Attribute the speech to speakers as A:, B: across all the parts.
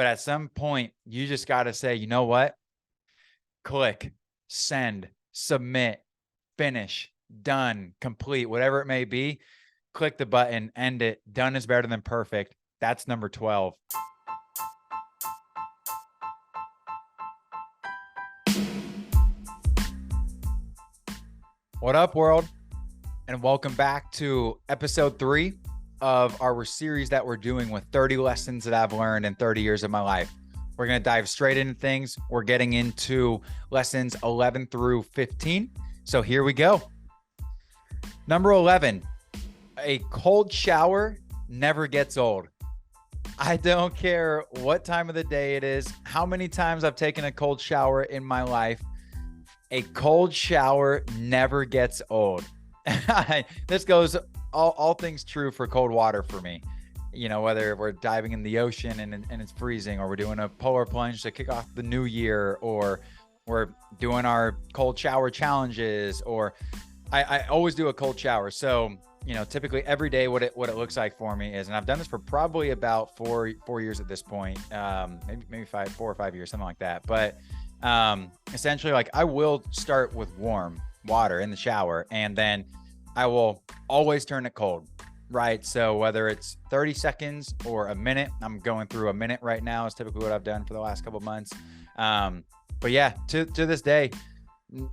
A: But at some point, you just got to say, you know what? Click, send, submit, finish, done, complete, whatever it may be. Click the button, end it. Done is better than perfect. That's number 12. What up, world? And welcome back to episode 3 of our series that we're doing with 30 lessons that I've learned in 30 years of my life. We're going to dive straight into things. We're getting into lessons 11 through 15. So here we go. Number 11, a cold shower never gets old. I don't care what time of the day it is, how many times I've taken a cold shower in my life. A cold shower never gets old. This goes all things true for cold water for me. You know, whether we're diving in the ocean and it's freezing, or we're doing a polar plunge to kick off the new year, or we're doing our cold shower challenges, or I always do a cold shower. So, you know, typically every day what it looks like for me is, and I've done this for probably about four years at this point, maybe 4 or 5 years, something like that. But essentially, like, I will start with warm water in the shower, and then I will always turn it cold, right? So whether it's 30 seconds or a minute, I'm going through a minute right now is typically what I've done for the last couple of months. But yeah, to this day,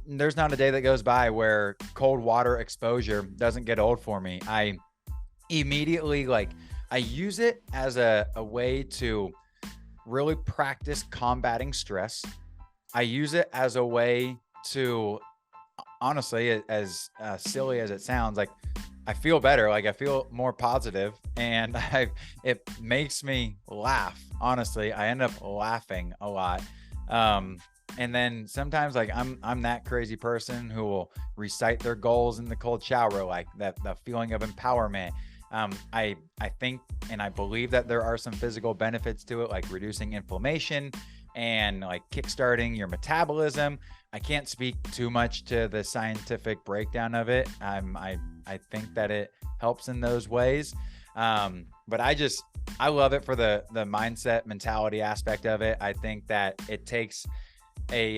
A: there's not a day that goes by where cold water exposure doesn't get old for me. I immediately, I use it as a way to really practice combating stress. I use it as a way to, honestly, as silly as it sounds, like, I feel better. Like, I feel more positive, and it makes me laugh. Honestly, I end up laughing a lot. And then sometimes, like, I'm that crazy person who will recite their goals in the cold shower, like that feeling of empowerment. I think and I believe that there are some physical benefits to it, like reducing inflammation and like kickstarting your metabolism. I can't speak too much to the scientific breakdown of it. I think that it helps in those ways. But I love it for the mindset mentality aspect of it. I think that it takes it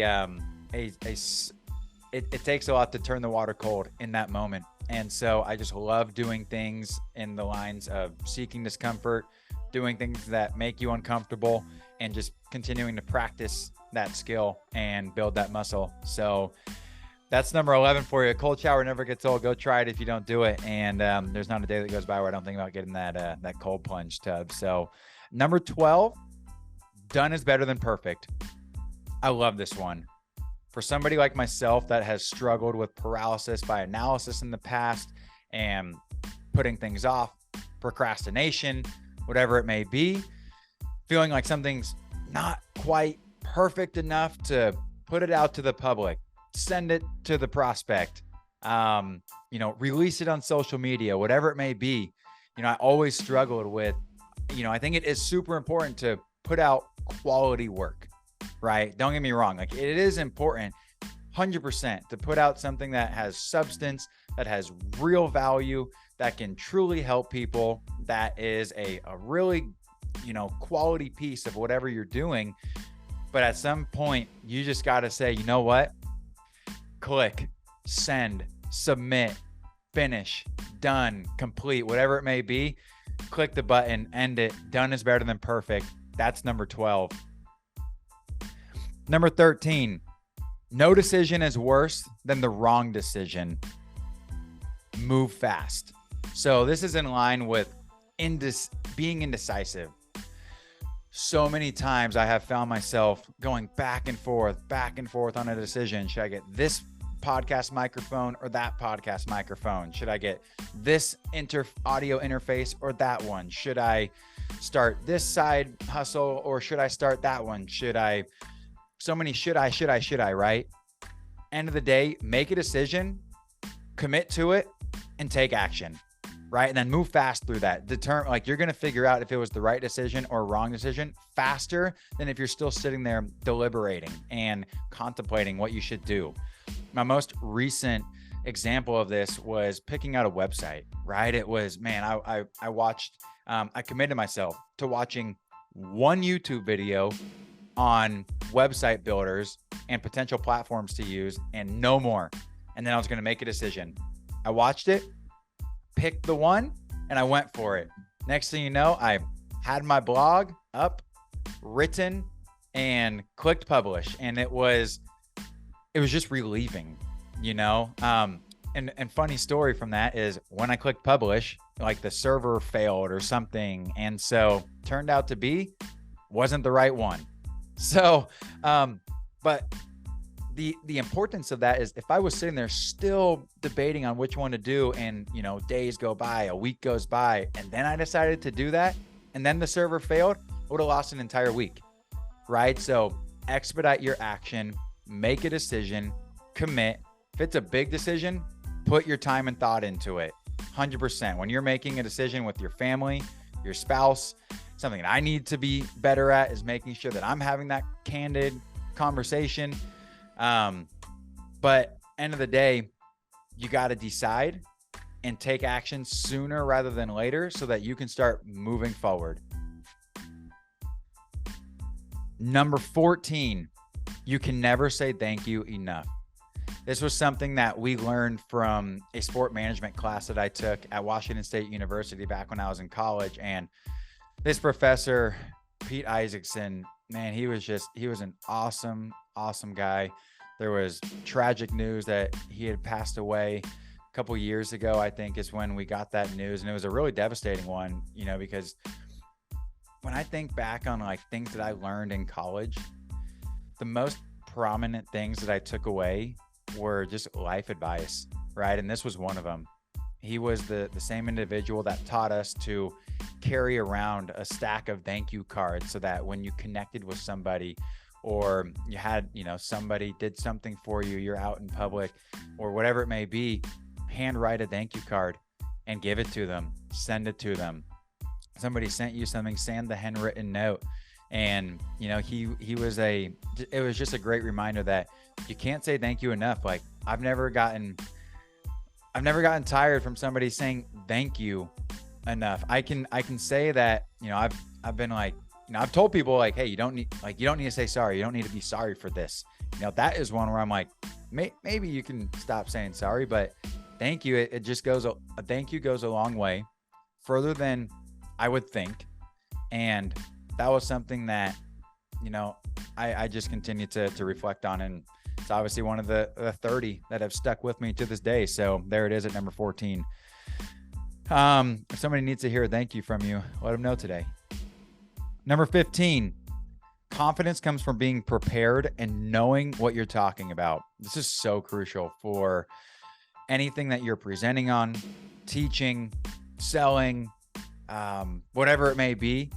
A: takes a lot to turn the water cold in that moment. And so I just love doing things in the lines of seeking discomfort, doing things that make you uncomfortable, and just continuing to practice that skill and build that muscle. So that's number 11 for you. A cold shower never gets old. Go try it if you don't do it. And there's not a day that goes by where I don't think about getting that cold plunge tub. So number 12, done is better than perfect. I love this one. For somebody like myself that has struggled with paralysis by analysis in the past and putting things off, procrastination, whatever it may be, feeling like something's not quite perfect enough to put it out to the public, send it to the prospect, release it on social media, whatever it may be. I always struggled with, I think it is super important to put out quality work, right? Don't get me wrong. Like, it is important 100% to put out something that has substance, that has real value, that can truly help people, that is a really, quality piece of whatever you're doing. But at some point, you just got to say, you know what? Click, send, submit, finish, done, complete, whatever it may be. Click the button, end it. Done is better than perfect. That's number 12. Number 13, no decision is worse than the wrong decision. Move fast. So this is in line with being indecisive. So many times I have found myself going back and forth on a decision. Should I get this podcast microphone or that podcast microphone? Should I get this audio interface or that one? Should I start this side hustle or should I start that one? So many should I, right? End of the day, make a decision, commit to it, and take action, right? And then move fast through that. You're going to figure out if it was the right decision or wrong decision faster than if you're still sitting there deliberating and contemplating what you should do. My most recent example of this was picking out a website, right? It was, I watched, I committed myself to watching one YouTube video on website builders and potential platforms to use, and no more. And then I was going to make a decision. I watched it, picked the one, and I went for it. Next thing you know, I had my blog up, written, and clicked publish. And it was just relieving, you know? And funny story from that is when I clicked publish, like the server failed or something. And so turned out to be, wasn't the right one. So, but the importance of that is if I was sitting there still debating on which one to do, and, you know, days go by, a week goes by, and then I decided to do that, and then the server failed, I would have lost an entire week, right? So expedite your action, make a decision, commit. If it's a big decision, put your time and thought into it. 100%. When you're making a decision with your family, your spouse, something that I need to be better at is making sure that I'm having that candid conversation. But end of the day, you got to decide and take action sooner rather than later so that you can start moving forward. Number 14, you can never say thank you enough. This was something that we learned from a sport management class that I took at Washington State University back when I was in college. And this professor, Pete Isaacson, man, he was an awesome guy. There was tragic news that he had passed away a couple years ago, I think is when we got that news. And it was a really devastating one, you know, because when I think back on like things that I learned in college, the most prominent things that I took away were just life advice, right? And this was one of them. He was the same individual that taught us to carry around a stack of thank you cards so that when you connected with somebody, or you had, you know, somebody did something for you, you're out in public or whatever it may be, handwrite a thank you card and give it to them, send it to them. Somebody sent you something, send the handwritten note. And, you know, it was just a great reminder that you can't say thank you enough. Like I've never gotten tired from somebody saying thank you enough. I can say that, you know, I've been like, you know, I've told people like, hey, you don't need to say sorry. You don't need to be sorry for this. You know, that is one where I'm like, maybe you can stop saying sorry, but thank you. It just goes, a thank you goes a long way, further than I would think. And that was something that, you know, I just continue to reflect on. And it's obviously one of the 30 that have stuck with me to this day. So there it is at number 14. If somebody needs to hear a thank you from you, let them know today. Number 15, confidence comes from being prepared and knowing what you're talking about. This is so crucial for anything that you're presenting on, teaching, selling, whatever it may be.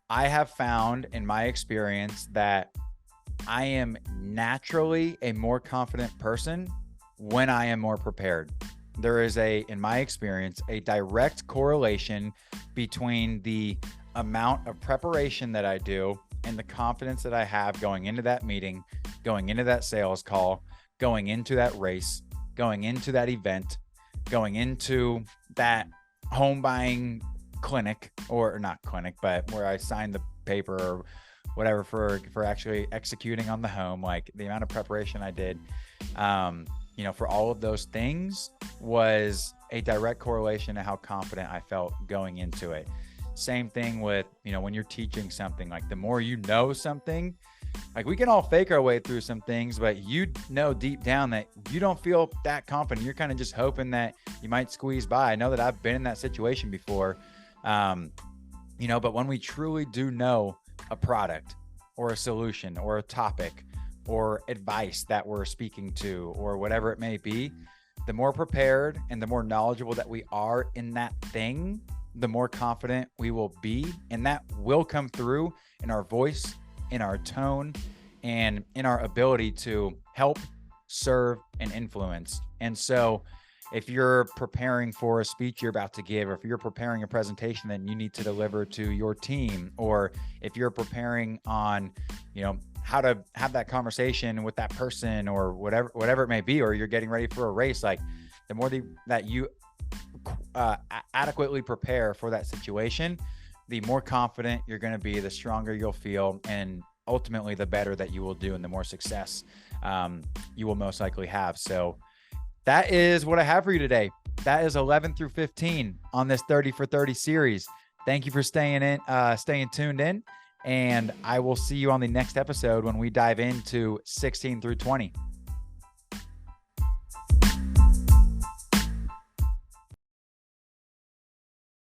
A: I have found in my experience that I am naturally a more confident person when I am more prepared. There is in my experience, a direct correlation between the amount of preparation that I do and the confidence that I have going into that meeting, going into that sales call, going into that race, going into that event, going into that home buying clinic, or not clinic, but where I signed the paper or whatever for actually executing on the home. Like the amount of preparation I did, you know, for all of those things was a direct correlation to how confident I felt going into it. Same thing with, you know, when you're teaching something, like the more you know something, like we can all fake our way through some things, but you know deep down that you don't feel that confident. You're kind of just hoping that you might squeeze by. I know that I've been in that situation before, you know, but when we truly do know a product or a solution or a topic or advice that we're speaking to or whatever it may be, the more prepared and the more knowledgeable that we are in that thing, the more confident we will be. And that will come through in our voice, in our tone, and in our ability to help, serve, and influence. And so if you're preparing for a speech you're about to give, or if you're preparing a presentation that you need to deliver to your team, or if you're preparing on, you know, how to have that conversation with that person or whatever it may be, or you're getting ready for a race, like the more that you adequately prepare for that situation, the more confident you're going to be, the stronger you'll feel, and ultimately the better that you will do and the more success you will most likely have. So that is what I have for you today. That is 11 through 15 on this 30 for 30 series. Thank you for staying tuned in, and I will see you on the next episode when we dive into 16 through 20.